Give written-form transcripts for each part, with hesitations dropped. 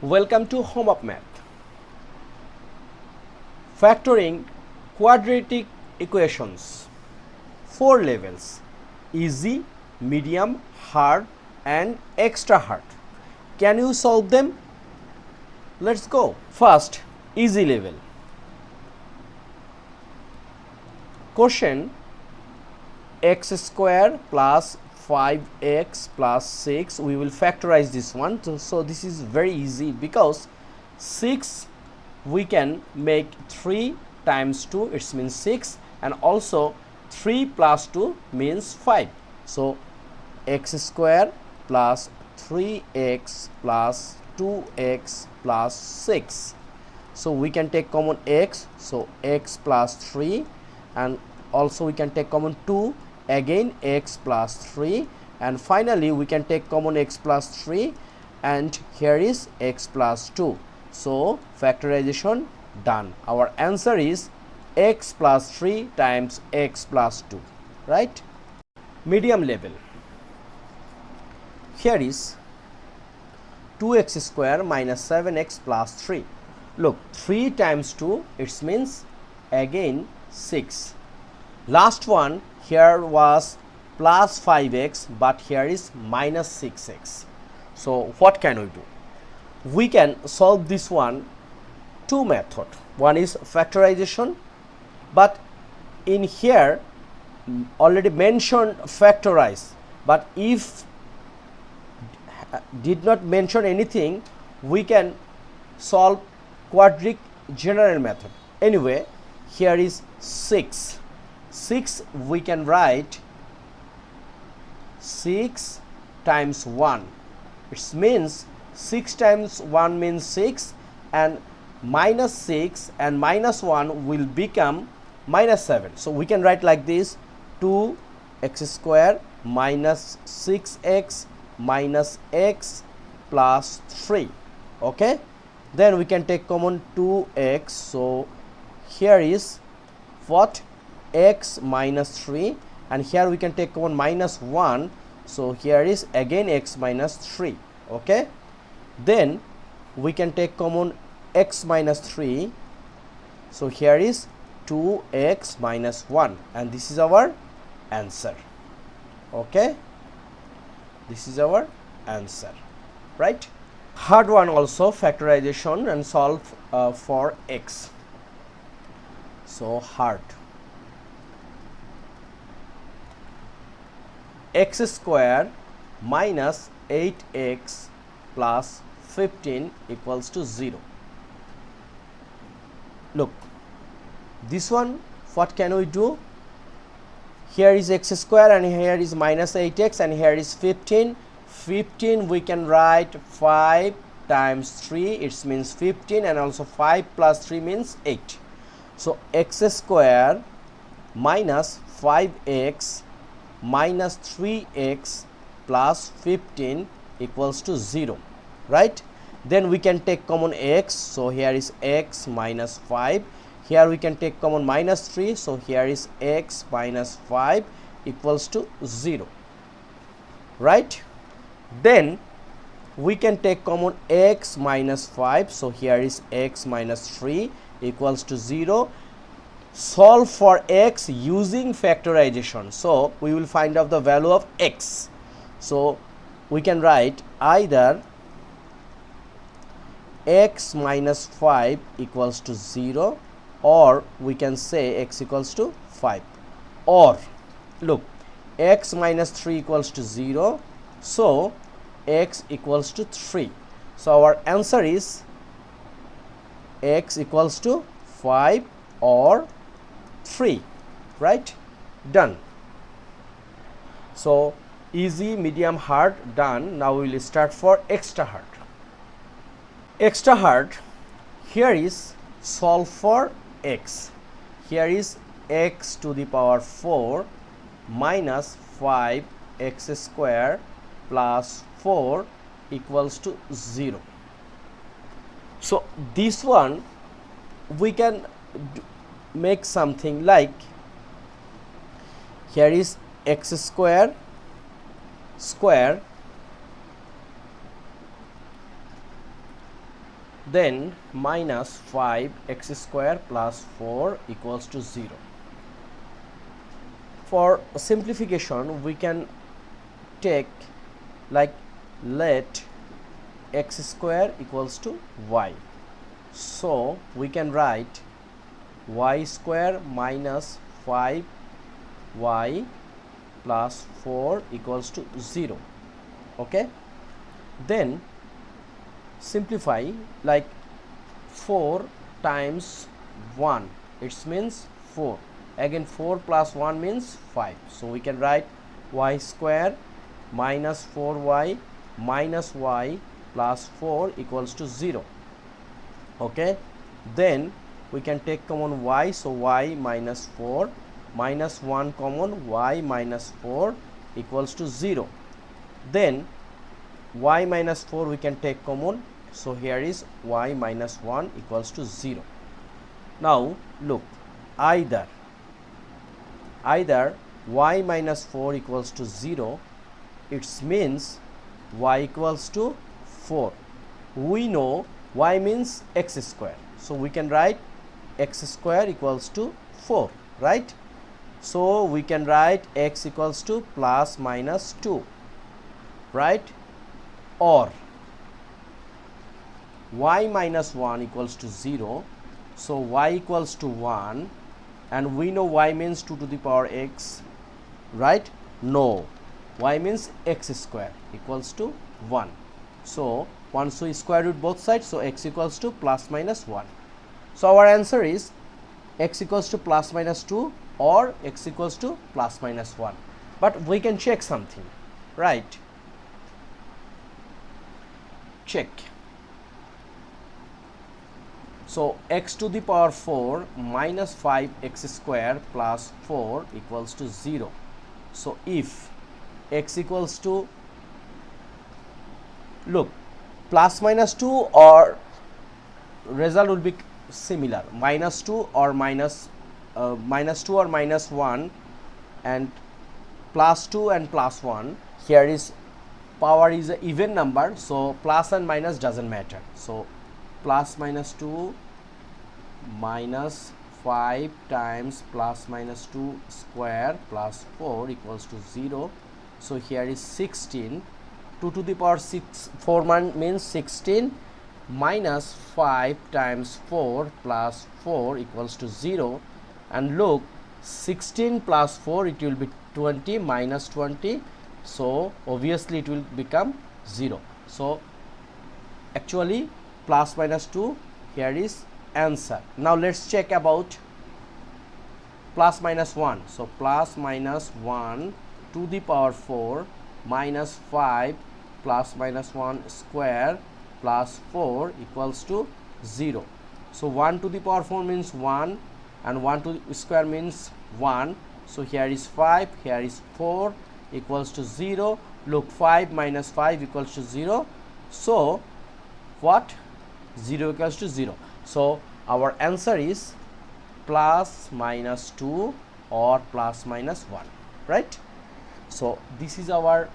Welcome to Home of Math. Factoring quadratic equations. 4 levels: easy, medium, hard and extra hard. Can you solve them? Let's go. First, easy level. Question: x square plus 5x plus 6. We will factorize this one. So this is very easy because 6 we can make 3 times 2, it means 6, and also 3 plus 2 means 5. So x square plus 3x plus 2x plus 6. So we can take common x, so x plus 3, and also we can take common 2, again x plus 3, and finally we can take common x plus 3, and here is x plus 2. So factorization done. Our answer is x plus 3 times x plus 2, right? Medium level. Here is 2x square minus 7x plus 3. Look, 3 times 2, it means again 6. Last one here was plus 5x, but here is minus 6x. So what can we do? We can solve this one two method. One is factorization, but in here already mentioned factorize, but if did not mention anything, we can solve quadratic general method. Anyway, here is 6. 6 we can write 6 times 1. It means 6 times 1 means 6, and minus 6 and minus 1 will become minus 7. So we can write like this: 2x square minus 6x minus x plus 3. Okay, then we can take common 2x. So here is what? X minus 3, and here we can take common minus 1. So here is again x minus 3. Okay, then we can take common x minus 3. So here is 2x minus 1, and this is our answer. Okay, this is our answer, right? Hard one also, factorization and solve for x. So hard: x square minus 8x plus 15 equals to 0. Look, this one, what can we do? Here is x square and here is minus 8x and here is 15. 15 we can write 5 times 3, it means 15, and also 5 plus 3 means 8. So x square minus 5x minus 3x plus 15 equals to 0, right? Then we can take common x, so here is x minus 5. Here we can take common minus 3, so here is x minus 5 equals to 0, right? Then we can take common x minus 5, so here is x minus 3 equals to 0. Solve for x using factorization. So we will find out the value of x. So we can write either x minus 5 equals to 0, or we can say x equals to 5, or look, x minus 3 equals to 0, so x equals to 3. So our answer is x equals to 5 or 3, right? Done. So easy, medium, hard done. Now we will start for extra hard. Extra hard, here is solve for x. Here is x to the power 4 minus 5x square plus 4 equals to 0. So this one we can make something like, here is x square then minus 5 x square plus 4 equals to 0. For simplification, we can take like let x square equals to y. So we can write y square minus 5y plus 4 equals to 0. Okay, then simplify like 4 times 1, it means 4. Again 4 plus 1 means 5. So we can write y square minus 4y minus y plus 4 equals to 0. Okay, then we can take common y, so y minus 4 minus 1 common, y minus 4 equals to 0. Then y minus 4 we can take common, so here is y minus 1 equals to 0. Now look, either y minus 4 equals to 0, it means y equals to 4. We know y means x square, so we can write x square equals to 4, right? So we can write x equals to plus minus 2, right? Or y minus 1 equals to 0, so y equals to 1, and we know y means 2 to the power x, right? No, y means x square equals to 1. So once we square root both sides, so x equals to plus minus 1. So our answer is x equals to plus minus 2 or x equals to plus minus 1. But we can check something, right? Check. So x to the power 4 minus 5x square plus 4 equals to 0. So if x equals to, look, plus minus 2 or result will be similar, minus 2 or minus 1, and plus 2 and plus 1. Here is power is an even number, so plus and minus doesn't matter. So plus minus 2 minus 5 times plus minus 2 square plus 4 equals to 0. So here is 16. 2 to the power 4 means 16 minus 5 times 4 plus 4 equals to 0. And look, 16 plus 4, it will be 20 minus 20. So obviously it will become 0. So actually plus minus 2, here is answer. Now let's check about plus minus 1. So plus minus 1 to the power 4 minus 5 plus minus 1 square plus 4 equals to 0. So 1 to the power 4 means 1 and 1 to the square means 1. So here is 5, here is 4 equals to 0. Look, 5 minus 5 equals to 0. So what? 0 equals to 0. So our answer is plus minus 2 or plus minus 1, right? So this is our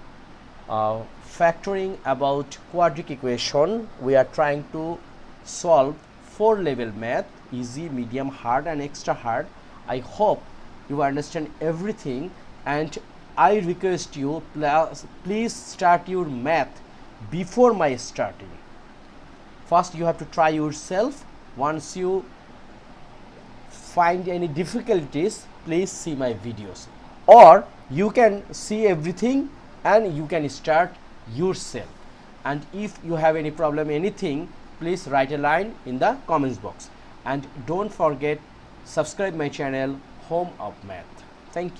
factoring about quadratic equation. We are trying to solve 4 level math, easy, medium, hard and extra hard. I hope you understand everything, and I request you, please start your math before my starting. First you have to try yourself. Once you find any difficulties, please see my videos, or you can see everything and you can start yourself. And if you have any problem, anything, please write a line in the comments box. And don't forget, subscribe my channel Home of Math. Thank you.